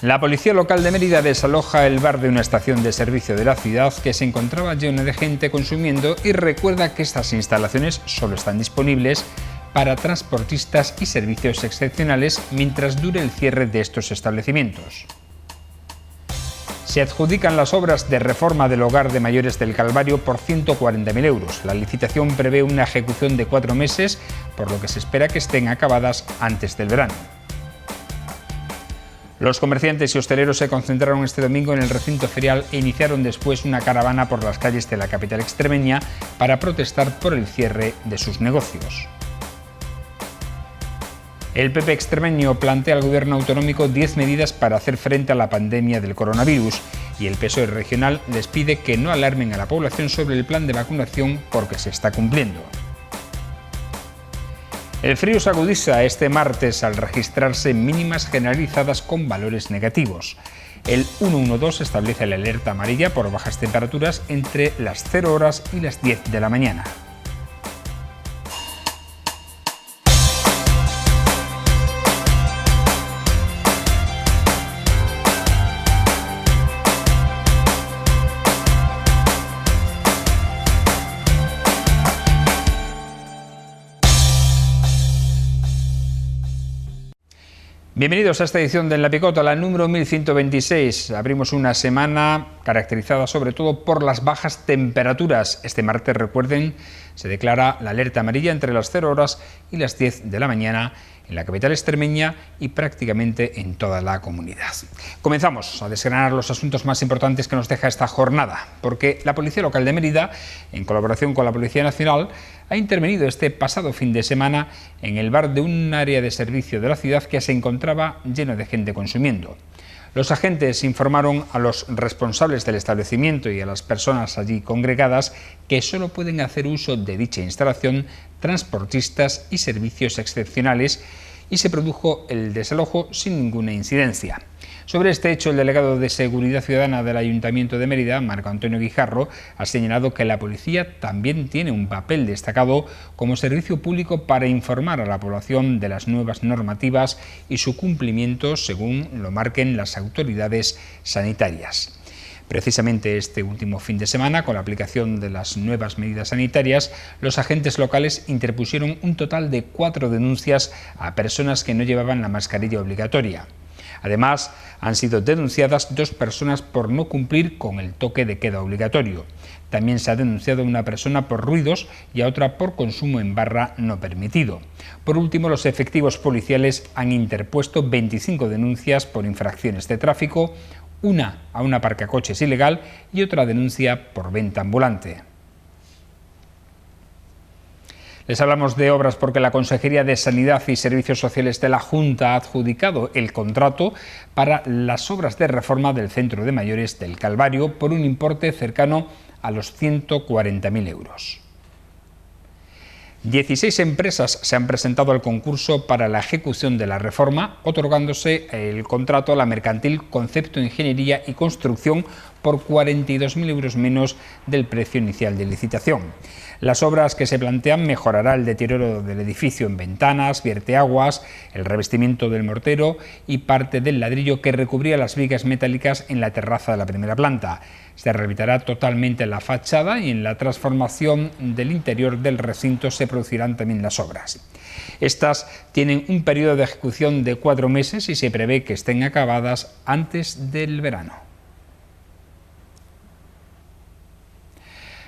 La policía local de Mérida desaloja el bar de una estación de servicio de la ciudad que se encontraba lleno de gente consumiendo y recuerda que estas instalaciones solo están disponibles para transportistas y servicios excepcionales mientras dure el cierre de estos establecimientos. Se adjudican las obras de reforma del hogar de mayores del Calvario por 140.000 euros. La licitación prevé una ejecución de 4 meses, por lo que se espera que estén acabadas antes del verano. Los comerciantes y hosteleros se concentraron este domingo en el recinto ferial e iniciaron después una caravana por las calles de la capital extremeña para protestar por el cierre de sus negocios. El PP extremeño plantea al gobierno autonómico 10 medidas para hacer frente a la pandemia del coronavirus y el PSOE regional les pide que no alarmen a la población sobre el plan de vacunación porque se está cumpliendo. El frío se agudiza este martes al registrarse mínimas generalizadas con valores negativos. El 112 establece la alerta amarilla por bajas temperaturas entre las 0 horas y las 10 de la mañana. Bienvenidos a esta edición de En la Picota, la número 1126. Abrimos una semana caracterizada sobre todo por las bajas temperaturas. Este martes, recuerden, se declara la alerta amarilla entre las 0 horas y las 10 de la mañana en la capital extremeña y prácticamente en toda la comunidad. Comenzamos a desgranar los asuntos más importantes que nos deja esta jornada, porque la Policía Local de Mérida, en colaboración con la Policía Nacional, ha intervenido este pasado fin de semana en el bar de un área de servicio de la ciudad que se encontraba lleno de gente consumiendo. Los agentes informaron a los responsables del establecimiento y a las personas allí congregadas que solo pueden hacer uso de dicha instalación transportistas y servicios excepcionales y se produjo el desalojo sin ninguna incidencia. Sobre este hecho, el delegado de Seguridad Ciudadana del Ayuntamiento de Mérida, Marco Antonio Guijarro, ha señalado que la policía también tiene un papel destacado como servicio público para informar a la población de las nuevas normativas y su cumplimiento según lo marquen las autoridades sanitarias. Precisamente este último fin de semana, con la aplicación de las nuevas medidas sanitarias, los agentes locales interpusieron un total de 4 denuncias a personas que no llevaban la mascarilla obligatoria. Además, han sido denunciadas 2 personas por no cumplir con el toque de queda obligatorio. También se ha denunciado a una persona por ruidos y a otra por consumo en barra no permitido. Por último, los efectivos policiales han interpuesto 25 denuncias por infracciones de tráfico, una a un aparcacoches ilegal y otra denuncia por venta ambulante. Les hablamos de obras porque la Consejería de Sanidad y Servicios Sociales de la Junta ha adjudicado el contrato para las obras de reforma del Centro de Mayores del Calvario por un importe cercano a los 140.000 euros. 16 empresas se han presentado al concurso para la ejecución de la reforma, otorgándose el contrato a la mercantil Concepto Ingeniería y Construcción por 42.000 euros menos del precio inicial de licitación. Las obras que se plantean mejorará el deterioro del edificio en ventanas, vierteaguas, el revestimiento del mortero y parte del ladrillo que recubría las vigas metálicas en la terraza de la primera planta. Se rehabilitará totalmente la fachada y en la transformación del interior del recinto se producirán también las obras. Estas tienen un periodo de ejecución de 4 meses y se prevé que estén acabadas antes del verano.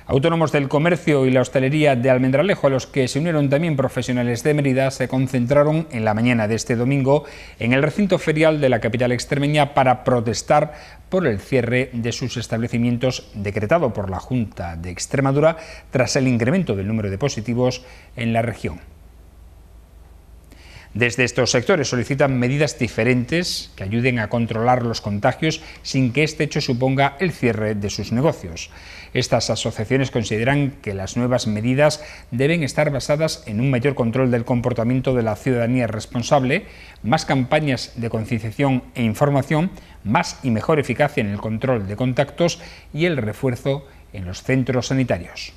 Autónomos del comercio y la hostelería de Almendralejo, a los que se unieron también profesionales de Mérida, se concentraron en la mañana de este domingo en el recinto ferial de la capital extremeña para protestar por el cierre de sus establecimientos decretado por la Junta de Extremadura tras el incremento del número de positivos en la región. Desde estos sectores solicitan medidas diferentes que ayuden a controlar los contagios sin que este hecho suponga el cierre de sus negocios. Estas asociaciones consideran que las nuevas medidas deben estar basadas en un mayor control del comportamiento de la ciudadanía responsable, más campañas de concienciación e información, más y mejor eficacia en el control de contactos y el refuerzo en los centros sanitarios.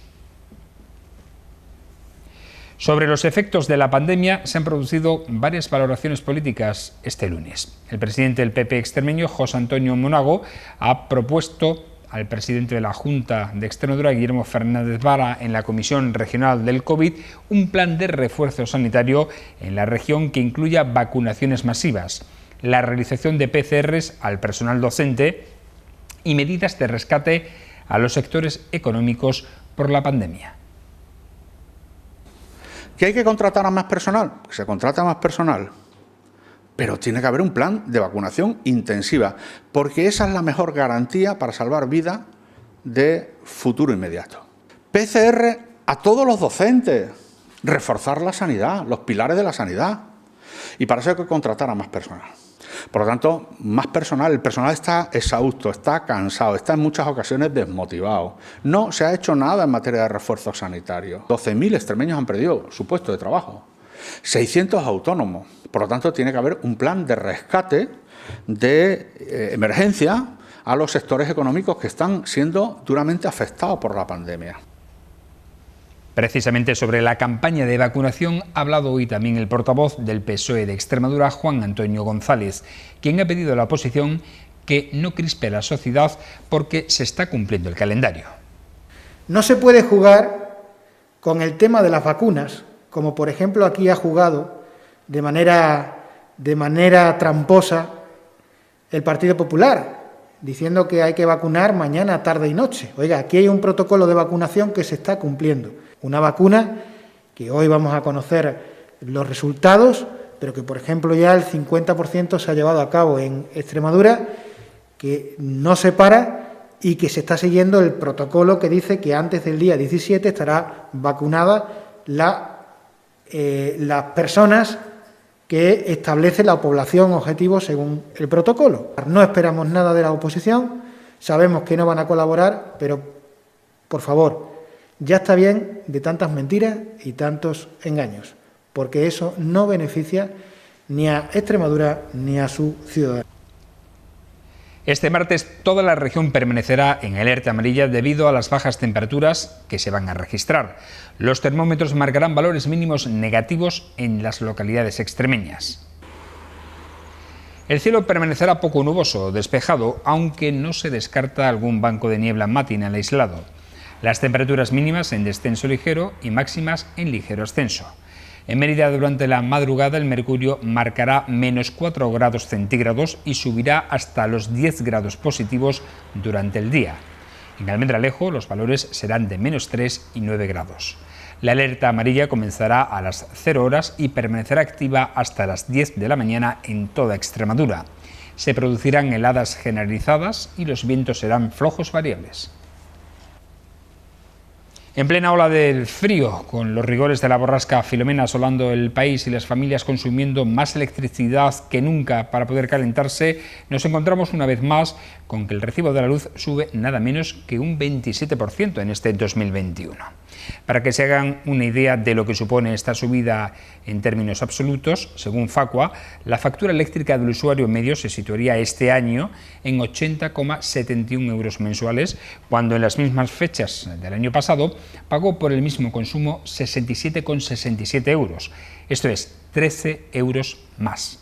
Sobre los efectos de la pandemia se han producido varias valoraciones políticas este lunes. El presidente del PP extremeño, José Antonio Monago, ha propuesto al presidente de la Junta de Extremadura, Guillermo Fernández Vara, en la Comisión Regional del COVID, un plan de refuerzo sanitario en la región que incluya vacunaciones masivas, la realización de PCRs al personal docente y medidas de rescate a los sectores económicos por la pandemia. ¿Que hay que contratar a más personal? Se contrata más personal, pero tiene que haber un plan de vacunación intensiva, porque esa es la mejor garantía para salvar vidas de futuro inmediato. PCR a todos los docentes, reforzar la sanidad, los pilares de la sanidad, y para eso hay que contratar a más personal. Por lo tanto, más personal. El personal está exhausto, está cansado, está en muchas ocasiones desmotivado. No se ha hecho nada en materia de refuerzo sanitario. 12.000 extremeños han perdido su puesto de trabajo. 600 autónomos. Por lo tanto, tiene que haber un plan de rescate de emergencia a los sectores económicos que están siendo duramente afectados por la pandemia. Precisamente sobre la campaña de vacunación ha hablado hoy también el portavoz del PSOE de Extremadura, Juan Antonio González, quien ha pedido a la oposición que no crispe a la sociedad porque se está cumpliendo el calendario. No se puede jugar con el tema de las vacunas, como por ejemplo aquí ha jugado de manera tramposa el Partido Popular, diciendo que hay que vacunar mañana, tarde y noche. Oiga, aquí hay un protocolo de vacunación que se está cumpliendo. Una vacuna que hoy vamos a conocer los resultados, pero que, por ejemplo, ya el 50% se ha llevado a cabo en Extremadura, que no se para y que se está siguiendo el protocolo que dice que antes del día 17 estará vacunada las personas que establece la población objetivo según el protocolo. No esperamos nada de la oposición, sabemos que no van a colaborar, pero, por favor, ya está bien de tantas mentiras y tantos engaños, porque eso no beneficia ni a Extremadura ni a su ciudadanía. Este martes toda la región permanecerá en alerta amarilla debido a las bajas temperaturas que se van a registrar. Los termómetros marcarán valores mínimos negativos en las localidades extremeñas. El cielo permanecerá poco nuboso o despejado, aunque no se descarta algún banco de niebla matinal aislado. Las temperaturas mínimas en descenso ligero y máximas en ligero ascenso. En Mérida, durante la madrugada, el mercurio marcará -4 grados centígrados y subirá hasta los 10 grados positivos durante el día. En Almendralejo, los valores serán de -3 y 9 grados. La alerta amarilla comenzará a las 0 horas y permanecerá activa hasta las 10 de la mañana en toda Extremadura. Se producirán heladas generalizadas y los vientos serán flojos variables. En plena ola del frío, con los rigores de la borrasca Filomena asolando el país y las familias consumiendo más electricidad que nunca para poder calentarse, nos encontramos una vez más con que el recibo de la luz sube nada menos que un 27% en este 2021. Para que se hagan una idea de lo que supone esta subida en términos absolutos, según Facua, la factura eléctrica del usuario medio se situaría este año en 80,71 euros mensuales, cuando en las mismas fechas del año pasado pagó por el mismo consumo 67,67 euros, esto es 13 euros más.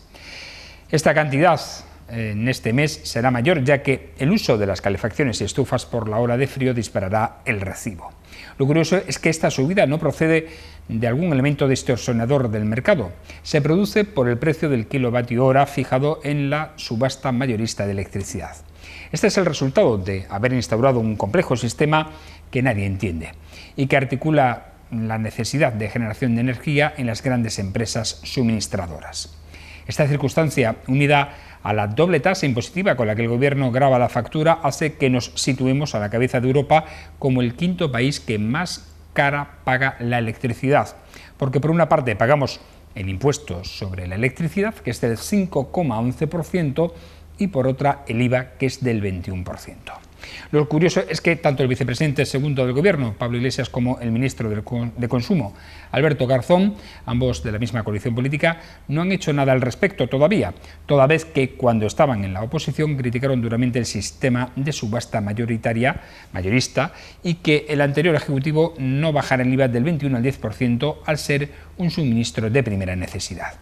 Esta cantidad en este mes será mayor, ya que el uso de las calefacciones y estufas por la ola de frío disparará el recibo. Lo curioso es que esta subida no procede de algún elemento distorsionador del mercado. Se produce por el precio del kilovatio hora fijado en la subasta mayorista de electricidad. Este es el resultado de haber instaurado un complejo sistema que nadie entiende y que articula la necesidad de generación de energía en las grandes empresas suministradoras. Esta circunstancia, unida a la doble tasa impositiva con la que el Gobierno grava la factura, hace que nos situemos a la cabeza de Europa como el quinto país que más cara paga la electricidad. Porque por una parte pagamos el impuesto sobre la electricidad, que es del 5,11%, y por otra el IVA, que es del 21%. Lo curioso es que tanto el vicepresidente segundo del Gobierno, Pablo Iglesias, como el ministro de Consumo, Alberto Garzón, ambos de la misma coalición política, no han hecho nada al respecto todavía, toda vez que cuando estaban en la oposición criticaron duramente el sistema de subasta mayorista y que el anterior Ejecutivo no bajara el IVA del 21 al 10% al ser un suministro de primera necesidad.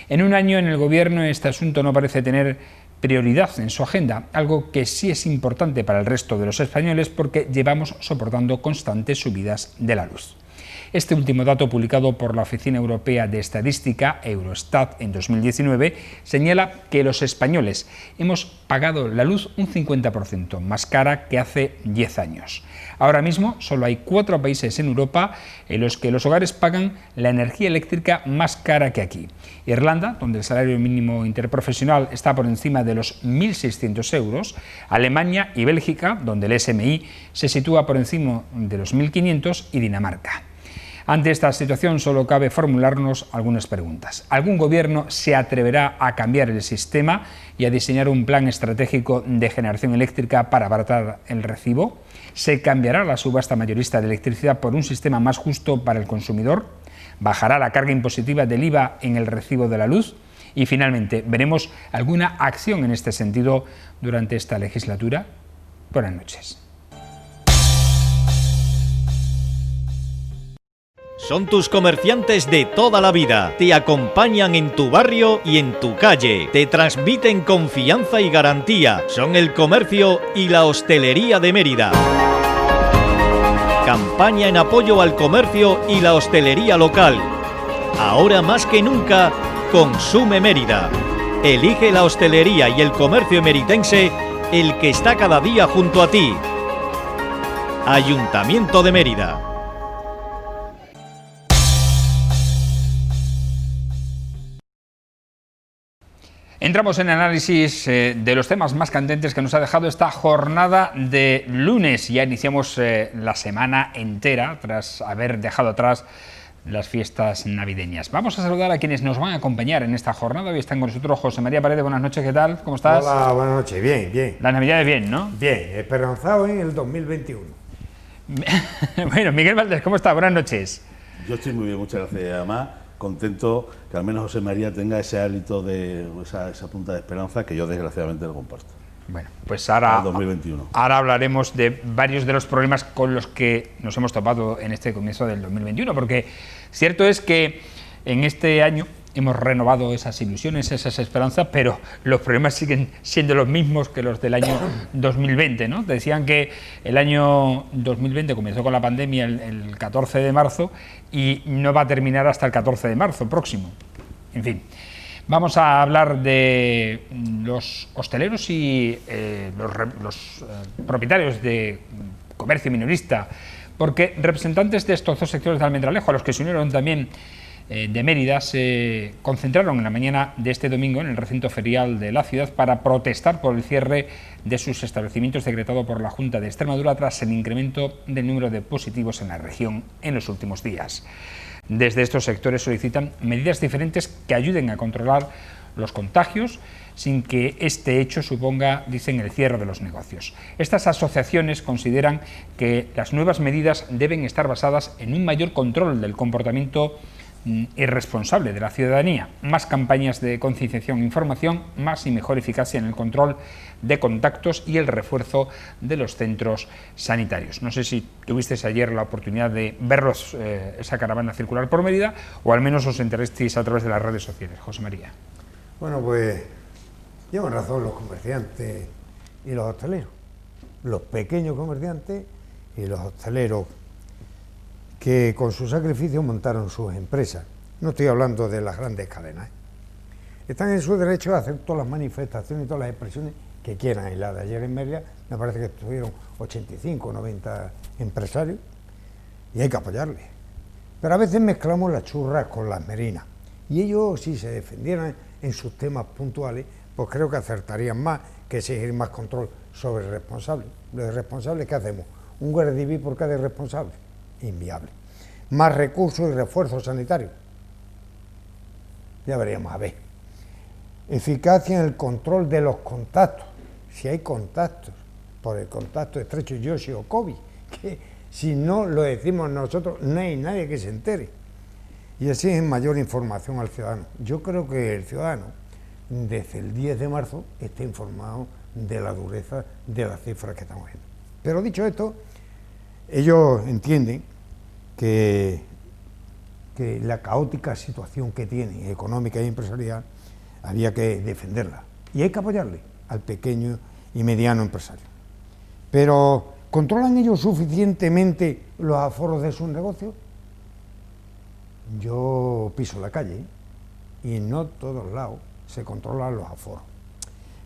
En un año en el Gobierno este asunto no parece tener prioridad en su agenda, algo que sí es importante para el resto de los españoles porque llevamos soportando constantes subidas de la luz. Este último dato publicado por la Oficina Europea de Estadística, Eurostat, en 2019, señala que los españoles hemos pagado la luz un 50% más cara que hace 10 años. Ahora mismo solo hay 4 países en Europa en los que los hogares pagan la energía eléctrica más cara que aquí. Irlanda, donde el salario mínimo interprofesional está por encima de los 1.600 euros, Alemania y Bélgica, donde el SMI se sitúa por encima de los 1.500, y Dinamarca. Ante esta situación solo cabe formularnos algunas preguntas. ¿Algún gobierno se atreverá a cambiar el sistema y a diseñar un plan estratégico de generación eléctrica para abaratar el recibo? ¿Se cambiará la subasta mayorista de electricidad por un sistema más justo para el consumidor? ¿Bajará la carga impositiva del IVA en el recibo de la luz? Y finalmente, ¿veremos alguna acción en este sentido durante esta legislatura? Buenas noches. Son tus comerciantes de toda la vida, te acompañan en tu barrio y en tu calle, te transmiten confianza y garantía, son el comercio y la hostelería de Mérida. Campaña en apoyo al comercio y la hostelería local. Ahora más que nunca, consume Mérida. Elige la hostelería y el comercio meritense, el que está cada día junto a ti. Ayuntamiento de Mérida. Entramos en análisis de los temas más candentes que nos ha dejado esta jornada de lunes. Ya iniciamos la semana entera tras haber dejado atrás las fiestas navideñas. Vamos a saludar a quienes nos van a acompañar en esta jornada. Hoy están con nosotros José María Paredes. Buenas noches, ¿qué tal? ¿Cómo estás? Hola, buenas noches. Bien, bien. Las navidades bien, ¿no? Bien, esperanzado en el 2021. Bueno, Miguel Valdés, ¿cómo está? Buenas noches. Yo estoy muy bien, muchas gracias. Además, contento que al menos José María tenga ese hálito de esa punta de esperanza que yo desgraciadamente lo comparto. Bueno, pues ahora 2021. Ahora hablaremos de varios de los problemas con los que nos hemos topado en este comienzo del 2021, porque cierto es que en este año hemos renovado esas ilusiones, esas esperanzas, pero los problemas siguen siendo los mismos que los del año 2020, ¿no? Decían que el año 2020 comenzó con la pandemia el 14 de marzo y no va a terminar hasta el 14 de marzo próximo. En fin, vamos a hablar de los hosteleros y los propietarios de comercio minorista, porque representantes de estos dos sectores de Almendralejo, a los que se unieron también de Mérida, se concentraron en la mañana de este domingo en el recinto ferial de la ciudad para protestar por el cierre de sus establecimientos decretado por la Junta de Extremadura tras el incremento del número de positivos en la región en los últimos días. Desde estos sectores solicitan medidas diferentes que ayuden a controlar los contagios sin que este hecho suponga, dicen, el cierre de los negocios. Estas asociaciones consideran que las nuevas medidas deben estar basadas en un mayor control del comportamiento irresponsable de la ciudadanía, más campañas de concienciación e información, más y mejor eficacia en el control de contactos y el refuerzo de los centros sanitarios. No sé si tuvisteis ayer la oportunidad de verlos, esa caravana circular por Mérida, o al menos os enterasteis a través de las redes sociales. José María. Bueno, pues llevan razón los comerciantes y los hosteleros, los pequeños comerciantes y los hosteleros que con su sacrificio montaron sus empresas. No estoy hablando de las grandes cadenas. Están en su derecho a hacer todas las manifestaciones y todas las expresiones que quieran. Y la de ayer en Mérida me parece que estuvieron 85 o 90 empresarios y hay que apoyarles. Pero a veces mezclamos las churras con las merinas. Y ellos, si se defendieran en sus temas puntuales, pues creo que acertarían más que exigir más control sobre el responsable. Los irresponsables, ¿qué hacemos? ¿Un guardia civil por cada irresponsable? Inviable. Más recursos y refuerzos sanitarios. Ya veríamos a ver. Eficacia en el control de los contactos. Si hay contactos por el contacto estrecho Yoshi o Kobe, que si no lo decimos nosotros, no hay nadie que se entere. Y así es mayor información al ciudadano. Yo creo que el ciudadano, desde el 10 de marzo, está informado de la dureza de las cifras que estamos viendo. Pero dicho esto, ellos entienden que la caótica situación que tiene, económica y empresarial, había que defenderla. Y hay que apoyarle al pequeño y mediano empresario. Pero, ¿controlan ellos suficientemente los aforos de sus negocios? Yo piso la calle y no todos lados se controlan los aforos.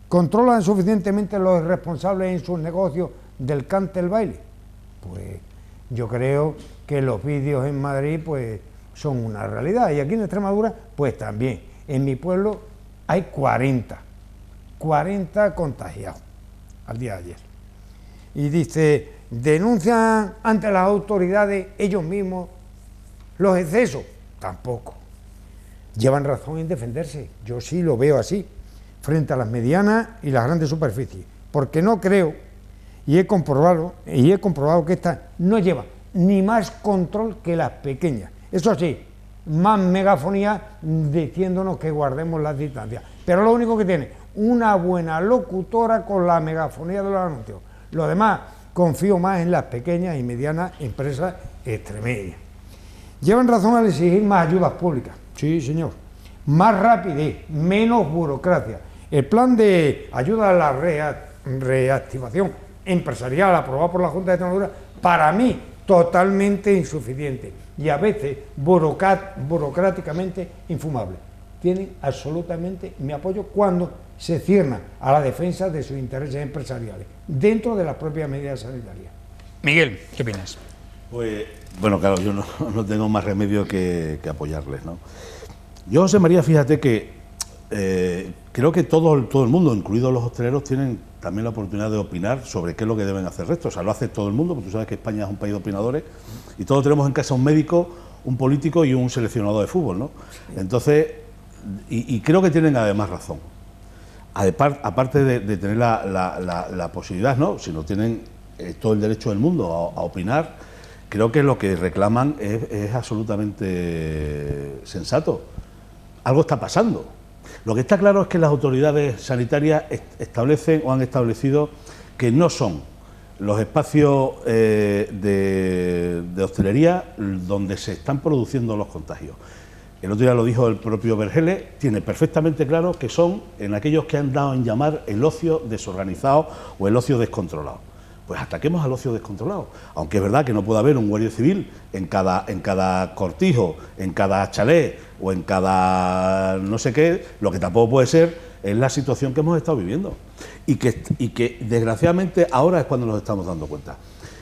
¿Controlan suficientemente los responsables en sus negocios del cante el baile? Pues yo creo que los vídeos en Madrid pues son una realidad, y aquí en Extremadura pues también. En mi pueblo hay 40 contagiados al día de ayer. Y dice, denuncian ante las autoridades ellos mismos los excesos. Tampoco. Llevan razón en defenderse, yo sí lo veo así, frente a las medianas y las grandes superficies, porque no creo, y he comprobado que estas no llevan ni más control que las pequeñas. Eso sí, más megafonía diciéndonos que guardemos las distancias, pero lo único que tiene, una buena locutora con la megafonía de los anuncios. Lo demás, confío más en las pequeñas y medianas empresas extremedias. Llevan razón al exigir más ayudas públicas, sí señor, más rapidez, menos burocracia. El plan de ayuda a la reactivación empresarial aprobado por la Junta de Extremadura, para mí, totalmente insuficiente y a veces burocráticamente infumable. Tienen absolutamente mi apoyo cuando se ciernan a la defensa de sus intereses empresariales, dentro de las propias medidas sanitarias. Miguel, ¿qué opinas? Pues, bueno, claro, yo no tengo más remedio que apoyarles, ¿no? Yo, José María, fíjate que creo que todo el mundo, incluidos los hosteleros, tienen también la oportunidad de opinar sobre qué es lo que deben hacer el resto. O sea, lo hace todo el mundo, porque tú sabes que España es un país de opinadores, y todos tenemos en casa un médico, un político y un seleccionador de fútbol, ¿no? Entonces, y creo que tienen además razón. Aparte de tener la posibilidad, ¿no?, si no tienen todo el derecho del mundo a opinar, creo que lo que reclaman es absolutamente sensato. Algo está pasando. Lo que está claro es que las autoridades sanitarias establecen o han establecido que no son los espacios de hostelería donde se están produciendo los contagios. El otro día lo dijo el propio Vergele, tiene perfectamente claro que son en aquellos que han dado en llamar el ocio desorganizado o el ocio descontrolado. Pues ataquemos al ocio descontrolado, aunque es verdad que no puede haber un guardia civil en cada cortijo, en cada chalet o en cada no sé qué. Lo que tampoco puede ser es la situación que hemos estado viviendo y que desgraciadamente ahora es cuando nos estamos dando cuenta.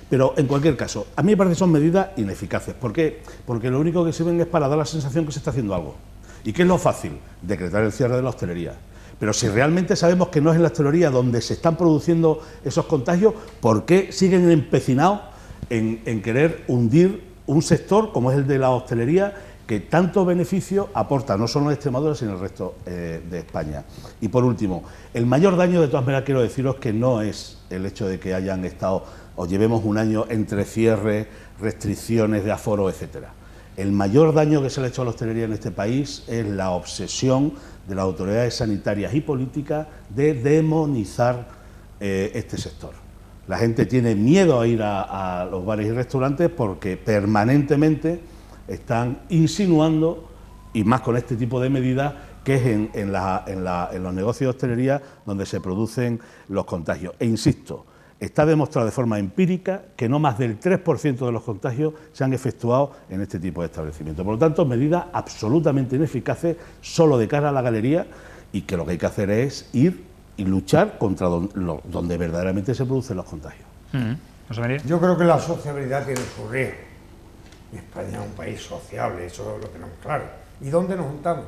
Pero en cualquier caso, a mí me parece que son medidas ineficaces. ¿Por qué? Porque lo único que sirven es para dar la sensación que se está haciendo algo. ¿Y qué es lo fácil? Decretar el cierre de la hostelería. Pero si realmente sabemos que no es en la hostelería donde se están produciendo esos contagios, ¿por qué siguen empecinados en querer hundir un sector como es el de la hostelería, que tanto beneficio aporta no solo en Extremadura, sino en el resto de España? Y por último, el mayor daño, de todas maneras, quiero deciros que no es el hecho de que hayan estado o llevemos un año entre cierres, restricciones de aforo, etcétera. El mayor daño que se le ha hecho a la hostelería en este país es la obsesión de las autoridades sanitarias y políticas de demonizar este sector. La gente tiene miedo a ir a los bares y restaurantes porque permanentemente están insinuando, y más con este tipo de medidas, que es en los negocios de hostelería donde se producen los contagios. E insisto, está demostrado de forma empírica que no más del 3% de los contagios se han efectuado en este tipo de establecimientos. Por lo tanto, medidas absolutamente ineficaces solo de cara a la galería, y que lo que hay que hacer es ir y luchar contra donde verdaderamente se producen los contagios. José María. Yo creo que la sociabilidad tiene su riesgo. España es un país sociable, eso lo tenemos claro. ¿Y dónde nos juntamos?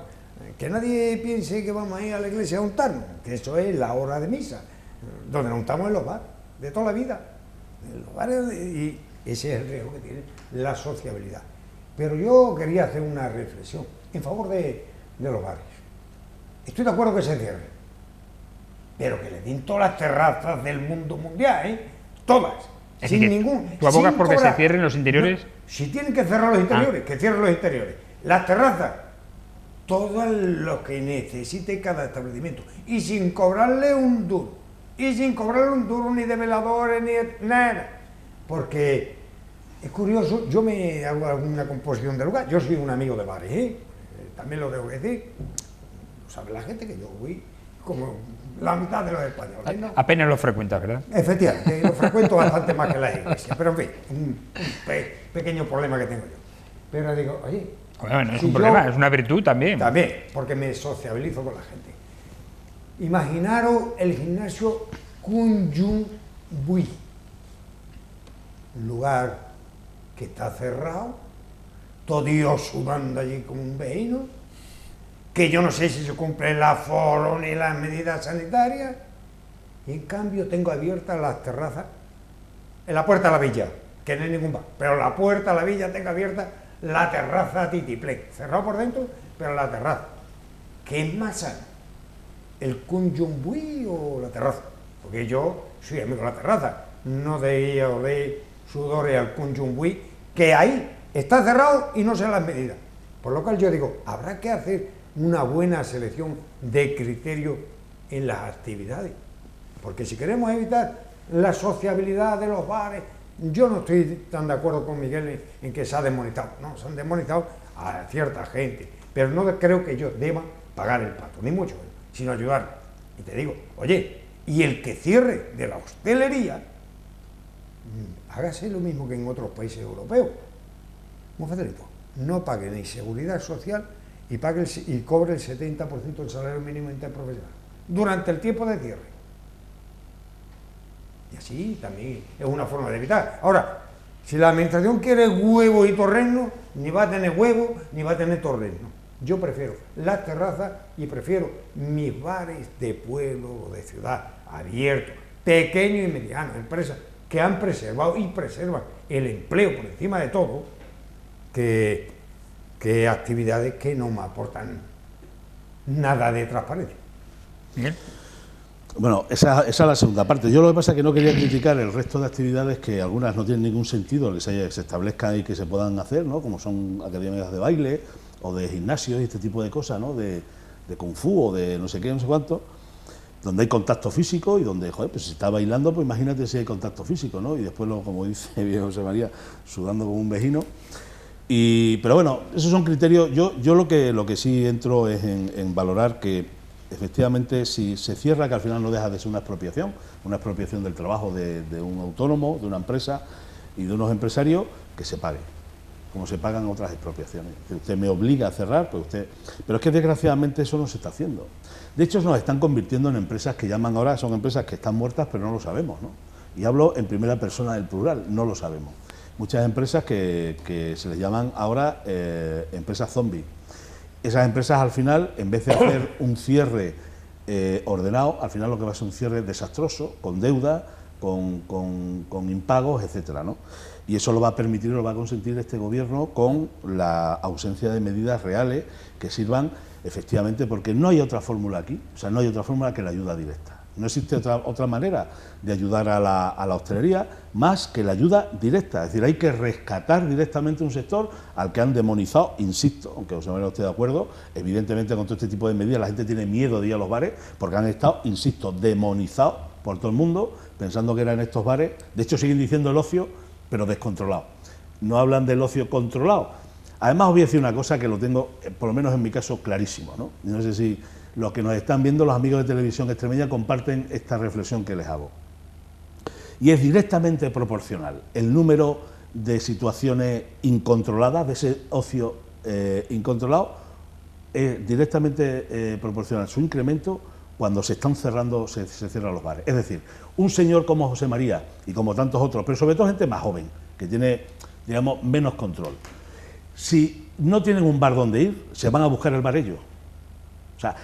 Que nadie piense que vamos a ir a la iglesia a juntarnos, que eso es la hora de misa. Donde nos juntamos en los bares, de toda la vida. En los bares, y ese es el riesgo que tiene la sociabilidad. Pero yo quería hacer una reflexión en favor de los bares. Estoy de acuerdo que se cierren, pero que le den todas las terrazas del mundo mundial, ¿eh? Todas, Es sin decir, ningún... ¿tú abogas sin porque cobrar. se cierren los interiores? No, si tienen que cerrar los interiores, que cierren los interiores. Las terrazas, todo lo que necesite cada establecimiento, y sin cobrarle un duro, ni de veladores, ni de nada, porque es curioso, yo me hago alguna composición del lugar, yo soy un amigo de bares, también lo debo decir, sabe la gente que yo voy como la mitad de los españoles, ¿no? Apenas lo frecuentas, ¿verdad? Efectivamente, lo frecuento bastante más que la iglesia, pero en fin, un pequeño problema que tengo yo. Pero digo, oye... Bueno, no es si un problema, yo- es una virtud también. También, porque me sociabilizo con la gente. Imaginaros el gimnasio Kunjun Bui, lugar que está cerrado, todo Dios sudando allí como un vecino, que yo no sé si se cumple el aforo ni las medidas sanitarias, y en cambio tengo abiertas las terrazas en la puerta de la villa, que no hay ningún bar, pero la puerta de la villa tengo abierta la terraza Titiplén, cerrado por dentro, pero la terraza. ¿Qué es más sano? ¿El Kunjun Bui o la terraza? Porque yo soy amigo de la terraza, no de ir a oler sudores al Kunjun Bui, que ahí está cerrado y no sé las medidas. Por lo cual yo digo, habrá que hacer una buena selección de criterios en las actividades. Porque si queremos evitar la sociabilidad de los bares, yo no estoy tan de acuerdo con Miguel en que se ha demonizado. No, se han demonizado a cierta gente, pero no creo que ellos deban pagar el pato, ni mucho menos, sino ayudar. Y te digo, oye, y el que cierre de la hostelería, hágase lo mismo que en otros países europeos. Muy facilito, no pague ni seguridad social y cobre el 70% del salario mínimo interprofesional durante el tiempo de cierre. Y así también es una forma de evitar. Ahora, si la administración quiere huevo y torreno, ni va a tener huevo ni va a tener torreno. Yo prefiero las terrazas y prefiero mis bares de pueblo o de ciudad abiertos, pequeños y medianos, empresas que han preservado y preservan el empleo por encima de todo, que actividades que no me aportan nada de transparencia. Miguel. Bueno, esa es la segunda parte. Yo lo que pasa es que no quería criticar el resto de actividades que algunas no tienen ningún sentido que se establezcan y que se puedan hacer, ¿no? Como son academias de baile o de gimnasios y este tipo de cosas, ¿no? De kung fu o de no sé qué, no sé cuánto, donde hay contacto físico y donde, joder, pues si está bailando, pues imagínate si hay contacto físico, ¿no? Y después, como dice bien José María, sudando como un vejino. Pero bueno, esos son criterios. Yo lo que sí entro es en valorar que efectivamente si se cierra, que al final no deja de ser una expropiación del trabajo de un autónomo, de una empresa y de unos empresarios, que se pague, como se pagan otras expropiaciones. Que usted me obliga a cerrar, pues usted... Pero es que desgraciadamente eso no se está haciendo. De hecho, nos están convirtiendo en empresas que llaman ahora, son empresas que están muertas, pero no lo sabemos, ¿no? Y hablo en primera persona del plural, no lo sabemos. Muchas empresas que se les llaman ahora empresas zombies. Esas empresas al final, en vez de hacer un cierre ordenado, al final lo que va a ser un cierre desastroso, con deuda, con impagos, etcétera, ¿no? Y eso lo va a permitir, lo va a consentir este gobierno con la ausencia de medidas reales que sirvan efectivamente, porque no hay otra fórmula aquí, o sea, no hay otra fórmula que la ayuda directa. No existe otra manera de ayudar a la hostelería más que la ayuda directa. Es decir, hay que rescatar directamente un sector al que han demonizado, insisto, aunque José María no esté de acuerdo, evidentemente con todo este tipo de medidas la gente tiene miedo de ir a los bares porque han estado, insisto, demonizados por todo el mundo, pensando que eran estos bares. De hecho, siguen diciendo el ocio, pero descontrolado. No hablan del ocio controlado. Además, os voy a decir una cosa que lo tengo, por lo menos en mi caso, clarísimo, ¿no? No sé si los que nos están viendo, los amigos de Televisión Extremeña, comparten esta reflexión que les hago. Y es directamente proporcional el número de situaciones incontroladas, de ese ocio incontrolado, es directamente proporcional su incremento cuando se están cerrando, se cierran los bares. Es decir, un señor como José María y como tantos otros, pero sobre todo gente más joven, que tiene, digamos, menos control. Si no tienen un bar donde ir, se van a buscar el bar ellos. O sea,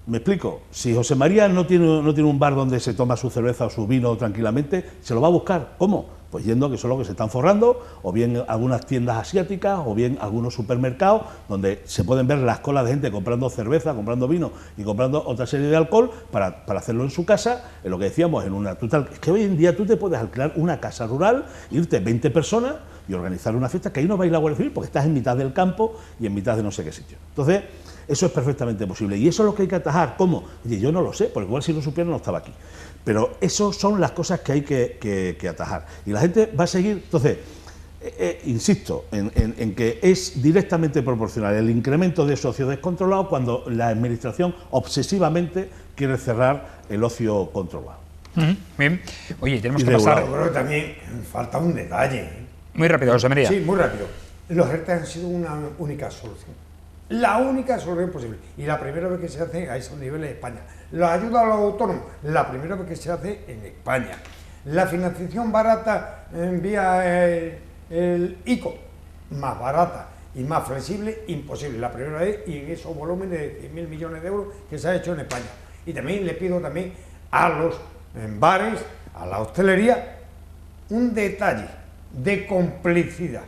me explico, si José María no tiene un bar donde se toma su cerveza o su vino tranquilamente, se lo va a buscar. ¿Cómo? Pues yendo a que son los que se están forrando, o bien algunas tiendas asiáticas, o bien algunos supermercados, donde se pueden ver las colas de gente comprando cerveza, comprando vino y comprando otra serie de alcohol para hacerlo en su casa, en lo que decíamos, en una total. Es que hoy en día tú te puedes alquilar una casa rural, irte 20 personas y organizar una fiesta, que ahí no va a ir la Guardia Civil porque estás en mitad del campo y en mitad de no sé qué sitio. Entonces, eso es perfectamente posible. Y eso es lo que hay que atajar. ¿Cómo? Oye, yo no lo sé, porque igual si lo supiera no estaba aquí. Pero eso son las cosas que hay que atajar. Y la gente va a seguir. Entonces, insisto en que es directamente proporcional el incremento de socios descontrolados cuando la administración obsesivamente quiere cerrar el ocio controlado. Bien. Oye, tenemos que pasar. Pero también falta un detalle. Muy rápido, José María. Sí, muy rápido. Los ERTE han sido una única solución. La única solución posible. Y la primera vez que se hace a esos niveles de España. La ayuda a los autónomos, la primera vez que se hace en España. La financiación barata vía el ICO, más barata y más flexible, imposible. La primera vez y en esos volúmenes de 100.000 millones de euros que se ha hecho en España. Y también le pido también a los bares, a la hostelería, un detalle de complicidad.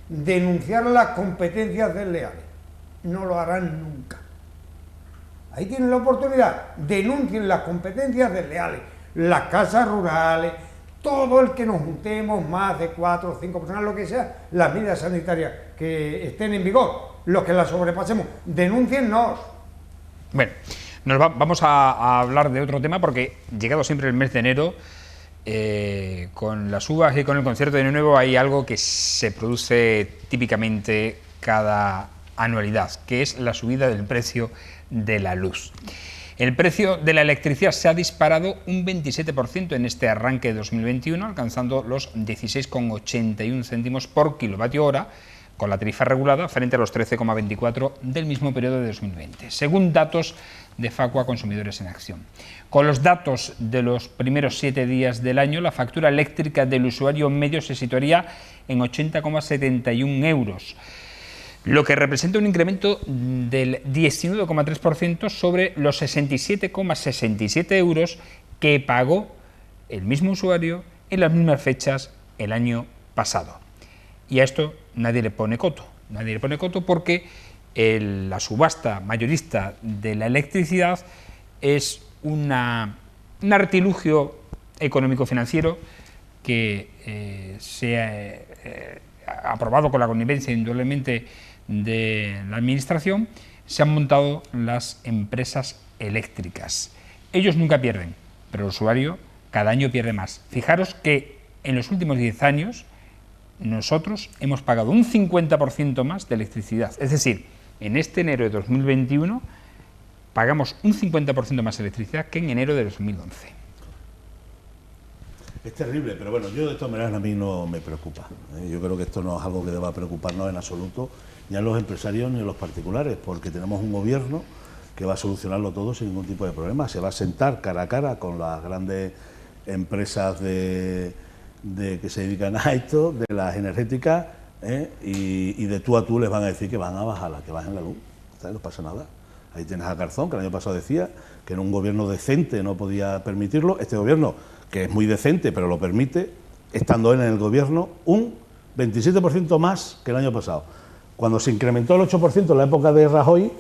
Denunciar las competencias desleales. No lo harán nunca. Ahí tienen la oportunidad. Denuncien las competencias desleales, las casas rurales, todo el que nos juntemos más de 4 o 5 personas, lo que sea, las medidas sanitarias que estén en vigor, los que las sobrepasemos, denúnciennos. Bueno, vamos a hablar de otro tema porque llegado siempre el mes de enero, con las uvas y con el concierto de Año Nuevo hay algo que se produce típicamente cada anualidad, que es la subida del precio de la luz. El precio de la electricidad se ha disparado un 27% en este arranque de 2021, alcanzando los 16,81 céntimos por kilovatio hora, con la tarifa regulada frente a los 13,24 del mismo periodo de 2020, según datos de Facua Consumidores en Acción. Con los datos de los primeros 7 días del año, la factura eléctrica del usuario medio se situaría en 80,71 euros, lo que representa un incremento del 19,3% sobre los 67,67 euros que pagó el mismo usuario en las mismas fechas el año pasado. Y a esto nadie le pone coto. Nadie le pone coto porque la subasta mayorista de la electricidad es un artilugio económico-financiero que se ha aprobado con la connivencia indudablemente de la administración. Se han montado las empresas eléctricas. Ellos nunca pierden, pero el usuario cada año pierde más. Fijaros que en los últimos 10 años nosotros hemos pagado un 50% más de electricidad. Es decir, en este enero de 2021 pagamos un 50% más de electricidad que en enero de 2011. Es terrible, pero bueno, yo de todas maneras a mí no me preocupa. Yo creo que esto no es algo que deba preocuparnos en absoluto, ni a los empresarios ni a los particulares, porque tenemos un gobierno que va a solucionarlo todo sin ningún tipo de problema. Se va a sentar cara a cara con las grandes empresas que se dedican a esto, de las energéticas, y de tú a tú les van a decir que van a bajarla, que bajen la luz. ¿Sabes? No pasa nada. Ahí tienes a Garzón, que el año pasado decía que en un gobierno decente no podía permitirlo. Este gobierno, que es muy decente, pero lo permite, estando él en el gobierno, un 27% más que el año pasado. Cuando se incrementó el 8% en la época de Rajoy,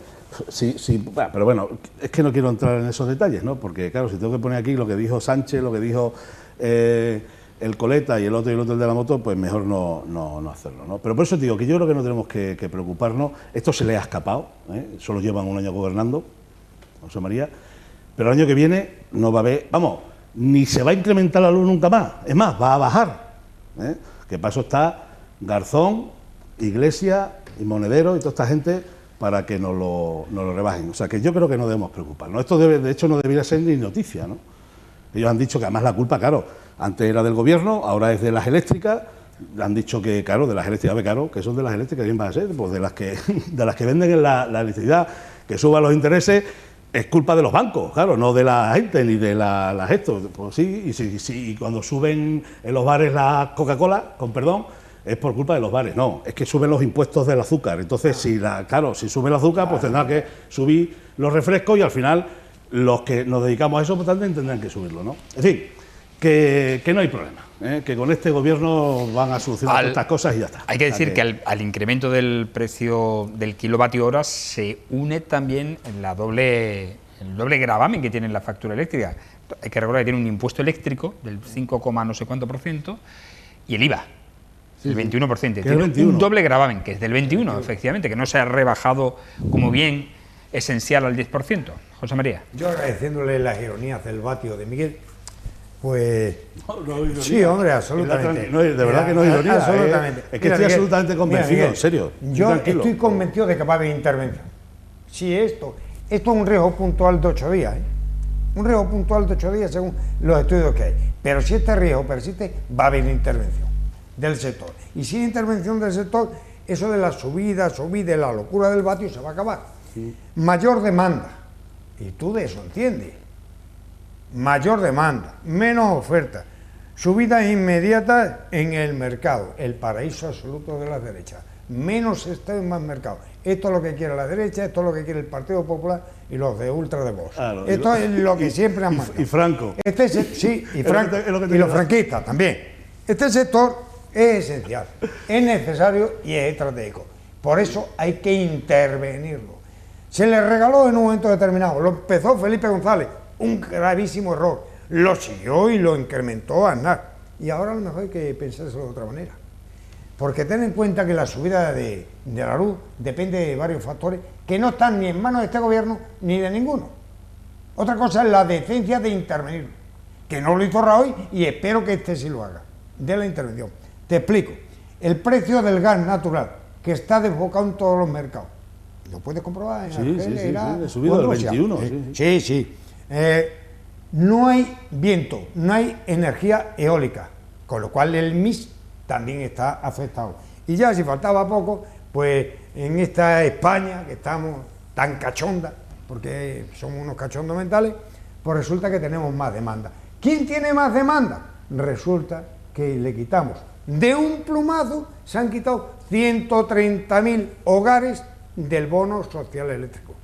sí, pero bueno, es que no quiero entrar en esos detalles, ¿no? Porque claro, si tengo que poner aquí lo que dijo Sánchez, lo que dijo el Coleta y el otro el de la moto, pues mejor no hacerlo, ¿no? Pero por eso digo que yo creo que no tenemos que preocuparnos. Esto se le ha escapado, solo llevan un año gobernando, José María, pero el año que viene no va a haber, vamos, ni se va a incrementar la luz nunca más, es más, va a bajar, que para eso está Garzón, Iglesias y Monedero y toda esta gente para que nos lo rebajen. O sea que yo creo que no debemos preocuparnos. Esto de hecho no debería ser ni noticia, ¿no? Ellos han dicho que además la culpa, claro, antes era del gobierno, ahora es de las eléctricas. Han dicho que, claro, de las eléctricas, claro, que son de las eléctricas, ¿quién va a ser? Pues de las que venden la electricidad, que suban los intereses, es culpa de los bancos, claro, no de la gente ni de las esto. Pues sí, y cuando suben en los bares la Coca-Cola, con perdón, es por culpa de los bares. No, es que suben los impuestos del azúcar. Entonces, si sube el azúcar, pues tendrá que subir los refrescos y al final los que nos dedicamos a eso pues también tendrán que subirlo, ¿no? En fin, que no hay problema, que con este gobierno van a solucionar estas cosas y ya está. Hay que decir que al incremento del precio del kilovatio hora se une también el doble gravamen que tiene la factura eléctrica. Hay que recordar que tiene un impuesto eléctrico del 5, no sé cuánto % y el IVA. El 21%. Tiene 21. Un doble gravamen, que es del 21%, efectivamente, que no se ha rebajado como bien esencial al 10%. José María. Yo agradeciéndole las ironías del vatio de Miguel, pues... No, ironía. Sí, hombre, absolutamente. No, de verdad que no es ironía. Absolutamente. Es que estoy absolutamente convencido, Miguel, en serio. Yo tranquilo. estoy convencido de que va a haber intervención. Si esto es un riesgo puntual de 8 días, un riesgo puntual de 8 días según los estudios que hay. Pero si este riesgo persiste, va a haber intervención del sector. Y sin intervención del sector, eso de la subida y la locura del vatio se va a acabar. Sí. Mayor demanda, y tú de eso entiendes. Mayor demanda, menos oferta, subidas inmediatas en el mercado, el paraíso absoluto de la derecha. Menos Estado y más mercado. Esto es lo que quiere la derecha, esto es lo que quiere el Partido Popular y los de ultra de Vox. Esto es lo que siempre han marcado. Y Franco. Sí, y Franco. Y los franquistas también. Este sector es esencial, es necesario y es estratégico. Por eso hay que intervenirlo. Se le regaló en un momento determinado, lo empezó Felipe González, un gravísimo error. Lo siguió y lo incrementó Aznar. Y ahora a lo mejor hay que pensárselo de otra manera. Porque ten en cuenta que la subida de la luz depende de varios factores que no están ni en manos de este gobierno ni de ninguno. Otra cosa es la decencia de intervenir, que no lo hizo Rajoy y espero que este sí lo haga, de la intervención. Te explico. El precio del gas natural, que está desbocado en todos los mercados. Lo puedes comprobar en Argelia, ha subido del 21. Sí. No hay viento, no hay energía eólica, con lo cual el mix también está afectado. Y ya si faltaba poco, pues en esta España, que estamos tan cachonda, porque somos unos cachondos mentales, pues resulta que tenemos más demanda. ¿Quién tiene más demanda? Resulta que le quitamos, de un plumazo, se han quitado 130.000 hogares del bono social eléctrico.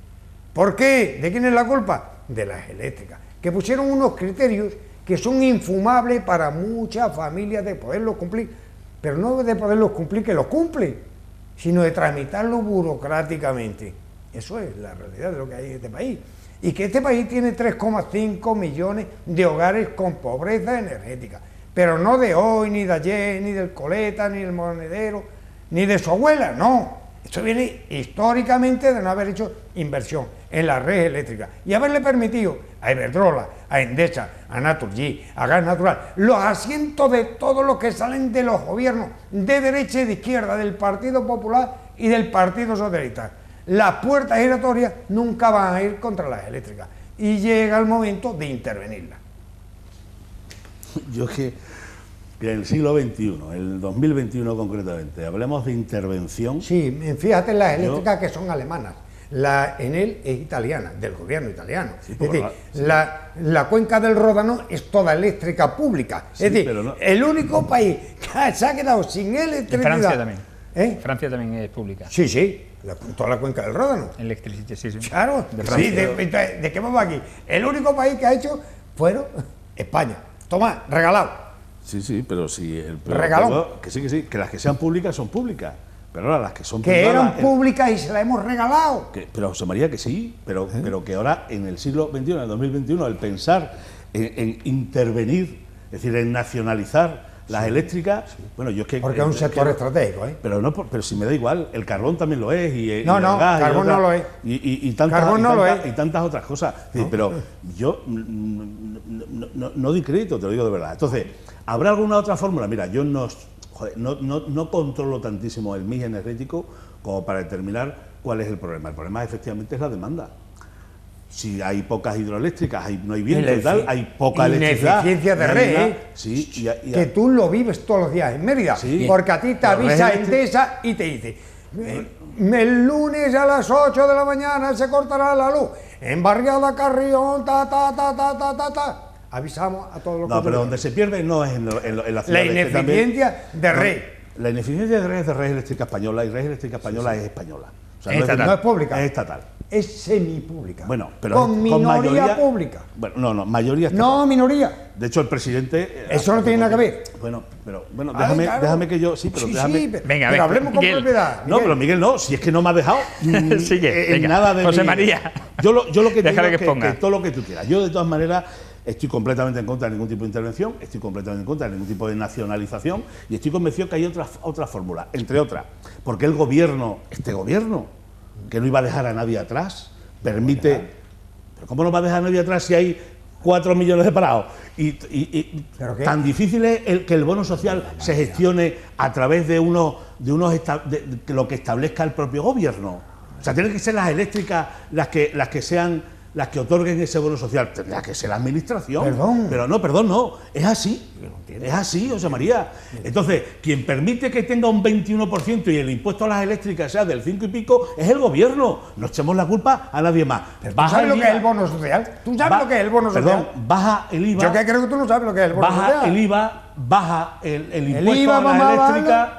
¿Por qué? ¿De quién es la culpa? De las eléctricas, que pusieron unos criterios que son infumables para muchas familias de poderlos cumplir, pero no de poderlos cumplir que los cumplen, sino de tramitarlo burocráticamente. Eso es la realidad de lo que hay en este país. Y que este país tiene 3,5 millones de hogares con pobreza energética, pero no de hoy, ni de ayer, ni del Coleta, ni del Monedero, ni de su abuela, no. Esto viene históricamente de no haber hecho inversión en la red eléctrica y haberle permitido a Iberdrola, a Endesa, a Naturgy, a Gas Natural, los asientos de todos los que salen de los gobiernos de derecha y de izquierda, del Partido Popular y del Partido Socialista. Las puertas giratorias nunca van a ir contra las eléctricas y llega el momento de intervenirlas. Yo que en el siglo XXI, el 2021 concretamente, hablemos de intervención. Sí, fíjate en las eléctricas que son alemanas. La Enel es italiana, del gobierno italiano. Sí, es decir, la cuenca del Ródano es toda eléctrica pública. Sí, es decir, no. El único país que se ha quedado sin electricidad. En Francia también. Francia también es pública. Sí, toda la cuenca del Ródano. Electricidad, sí. Claro, ¿de qué vamos aquí? El único país que ha hecho fueron España. Toma, regalado. Sí, pero sí. Regaló. Que sí, que las que sean públicas son públicas. Pero ahora las que son que privadas, eran públicas y se las hemos regalado. Pero José María, que sí, pero que ahora en el siglo XXI, en el 2021, el pensar en intervenir, es decir, en nacionalizar las eléctricas, bueno, yo es que... Porque es un sector estratégico, ¿eh? Pero si me da igual, el carbón también lo es, y el gas, carbón no lo es. Y tantas otras cosas. ¿No? Pero yo no di crédito, te lo digo de verdad. Entonces, ¿habrá alguna otra fórmula? Mira, yo no controlo tantísimo el mix energético como para determinar cuál es el problema. El problema efectivamente es la demanda. Si hay pocas hidroeléctricas, no hay viento y tal, hay poca electricidad. Ineficiencia de red, sí, que tú lo vives todos los días en Mérida, sí, porque a ti te avisa Endesa y te dice, el lunes a las 8 de la mañana se cortará la luz, en Barriada Carrión, avisamos a todos los que... No, pero donde se pierde no es en la ciudad. La ineficiencia de red. La ineficiencia de red es de Red Eléctrica Española y Red Eléctrica Española es española. O sea, no es pública. Es estatal. es semipública. Bueno, pero con minoría pública. Bueno, no, mayoría está. No, minoría. De hecho, el presidente... Eso no tiene nada que ver. Bueno, Ay, claro. déjame que yo... Sí, pero Sí, déjame... sí, Venga, pero hablemos con propiedad. No, pero Miguel no, si es que no me has dejado Sigue, venga. nada de José mi- María. Yo lo que te Déjale digo que es ponga. que todo lo que tú quieras. Yo, de todas maneras, estoy completamente en contra de ningún tipo de intervención, estoy completamente en contra de ningún tipo de nacionalización y estoy convencido que hay otra fórmula, entre otras, porque el gobierno, este gobierno, que no iba a dejar a nadie atrás, permite... ¿Pero cómo no va a dejar a nadie atrás si hay 4 millones de parados? Y ¿Pero qué? tan difícil es que el bono social se gestione a través de lo que establezca el propio gobierno. O sea, tienen que ser las eléctricas las que otorguen ese bono social. Tendrá que ser la administración. Perdón. Pero no, es así. Es así, José María. Entonces, quien permite que tenga un 21% y el impuesto a las eléctricas sea del 5 y pico es el gobierno. No echemos la culpa a nadie más. ¿Tú sabes lo que es el bono social? ¿Tú sabes lo que es el bono social? Perdón, baja el IVA. Yo que creo que tú no sabes lo que es el bono Baja social. el IVA, baja el impuesto IVA, a vamos las a bajarlo. eléctricas,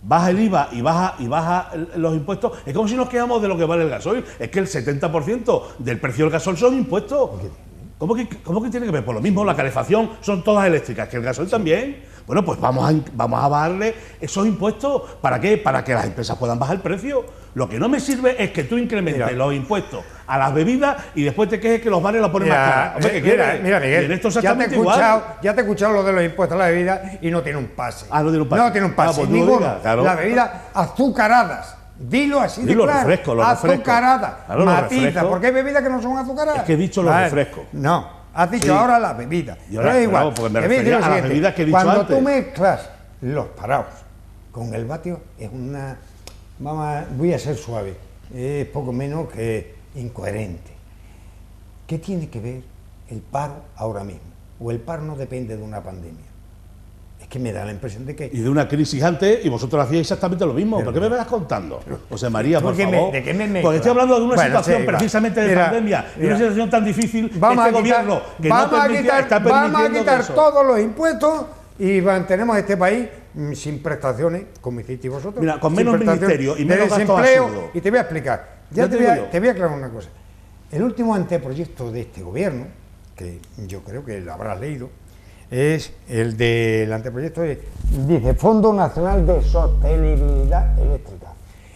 baja el IVA y baja los impuestos. Es como si nos quedamos de lo que vale el gasoil. Es que el 70% del precio del gasoil son impuestos. ¿Cómo que tiene que ver? Por lo mismo, la calefacción son todas eléctricas, que el gasoil también. Bueno, pues vamos a bajarle esos impuestos. ¿Para qué? Para que las empresas puedan bajar el precio. Lo que no me sirve es que tú incrementes los impuestos a las bebidas y después te quejes que los bares la ponen más cara. Hombre, ¿qué quieres? Mira, Miguel, Y en esto ya te he exactamente igual. ya te he escuchado lo de los impuestos a la bebida y no tiene un pase. Ah, no tiene un pase. No tiene un pase, Ah, pues no lo ninguno. digas, claro. Las bebidas azucaradas. Dilo así de Dilo, claro. refresco, los refrescos. Azucaradas. Claro, los Matiza, refrescos. porque hay bebidas que no son azucaradas. Es que he dicho los Vale. refrescos. No, has dicho Sí. ahora las bebidas. Y ahora, Pero es igual. claro, porque me Te voy a decir refería lo a las siguiente. bebidas que he dicho Cuando antes. tú mezclas los parados con el vatio, es una... voy a ser suave. Es poco menos que incoherente. ¿Qué tiene que ver el paro ahora mismo? O el paro no depende de una pandemia. Es que me da la impresión de que... Y de una crisis antes, y vosotros hacíais exactamente lo mismo. ¿Por qué me vas contando? José María, por favor. ¿De qué me mezclas? Porque estoy hablando de una Bueno, situación sí, igual. precisamente de Mira, pandemia, y mira. una situación tan difícil Vamos que este a quitar, gobierno que no permite, está permitiendo vamos a quitar eso. todos los impuestos y mantenemos este país sin prestaciones, como hicisteis vosotros. Mira, con sin menos prestaciones ministerio y de menos gasto desempleo. absurdo. Y te voy a explicar. Ya te digo yo. Te voy a aclarar una cosa. El último anteproyecto de este gobierno, que yo creo que lo habrás leído, es el del anteproyecto dice Fondo Nacional de Sostenibilidad Eléctrica.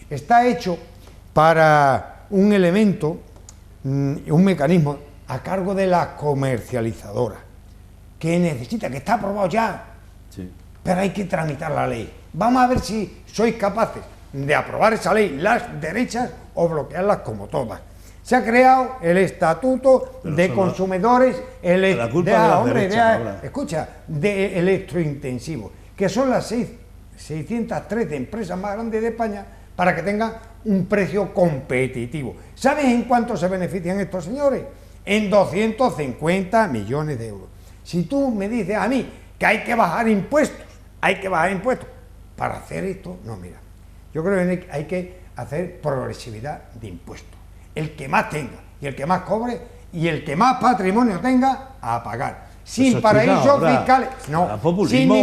Está hecho para un elemento, un mecanismo a cargo de la comercializadora, que necesita, que está aprobado ya, Sí. pero hay que tramitar la ley. Vamos a ver si sois capaces de aprobar esa ley, las derechas, o bloquearlas como todas. Se ha creado el Estatuto Pero de eso no- Consumidores La culpa de las derechas, ahora. escucha, de electrointensivos, que son las 613 empresas más grandes de España, para que tengan un precio competitivo. ¿Sabes en cuánto se benefician estos señores? En 250 millones de euros. Si tú me dices a mí que hay que bajar impuestos, para hacer esto, no, mira, yo creo que hay que hacer progresividad de impuestos. El que más tenga y el que más cobre y el que más patrimonio tenga, a pagar. Sin Eso, paraísos chica, ahora, fiscales. No, ahora, populismo.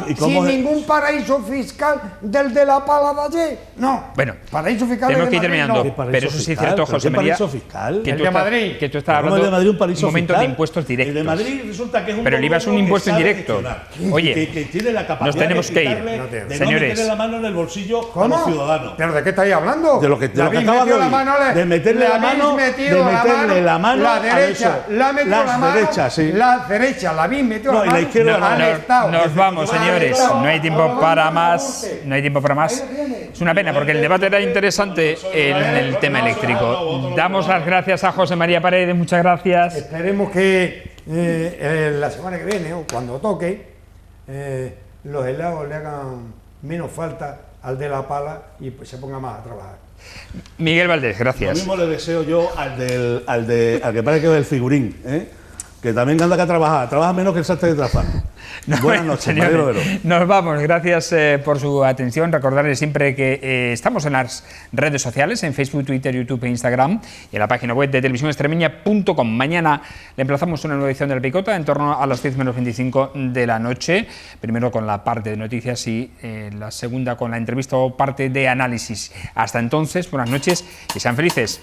¿Y cómo sin es? ningún paraíso fiscal del de la pala de ayer. No. Bueno, paraíso fiscal tenemos que ir Madrid, terminando, no. ¿Qué paraíso pero eso sí es fiscal? cierto, ¿Pero José qué María, paraíso fiscal? que El tú de estás- Madrid. que tú estás ¿Cómo hablando el de Madrid un paraíso un momento fiscal? de impuestos directos. El de Madrid resulta que es un Pero el IVA es un gobierno impuesto que sabe indirecto. gestionar, Oye, que tiene la capacidad nos tenemos de que ir. quitarle, No tenemos. de Señores. no meterle la mano en el bolsillo a ¿Cómo? los ciudadanos. ¿Pero de qué estáis hablando? De lo que Le habéis acabas de metido la oír. mano, De meterle le la habéis mano, metido de meterle la mano la a derecha, eso. la ha metido Las la mano, derechas, sí. la derecha, la habéis metido No, la y la mano, izquierda han no. estado. Nos vamos, señores. No hay tiempo para más. No hay tiempo para más. Es una pena porque el debate era interesante en el tema eléctrico. Damos las gracias a José María Paredes. Muchas gracias. Esperemos que la semana que viene o cuando toque los helados le hagan menos falta al de la pala y pues se ponga más a trabajar. Miguel Valdés, Lo gracias. mismo le deseo yo al que parece que es del figurín, que también anda que trabaja menos que el sastre de Trafán. Buenas noches, Señores, Mario Vero. nos vamos. Gracias por su atención. Recordarles siempre que estamos en las redes sociales, en Facebook, Twitter, YouTube e Instagram, y en la página web de televisionextremeña.com. Mañana le emplazamos una nueva edición de La Picota en torno a las 10 menos 25 de la noche. Primero con la parte de noticias y la segunda con la entrevista o parte de análisis. Hasta entonces, buenas noches y sean felices.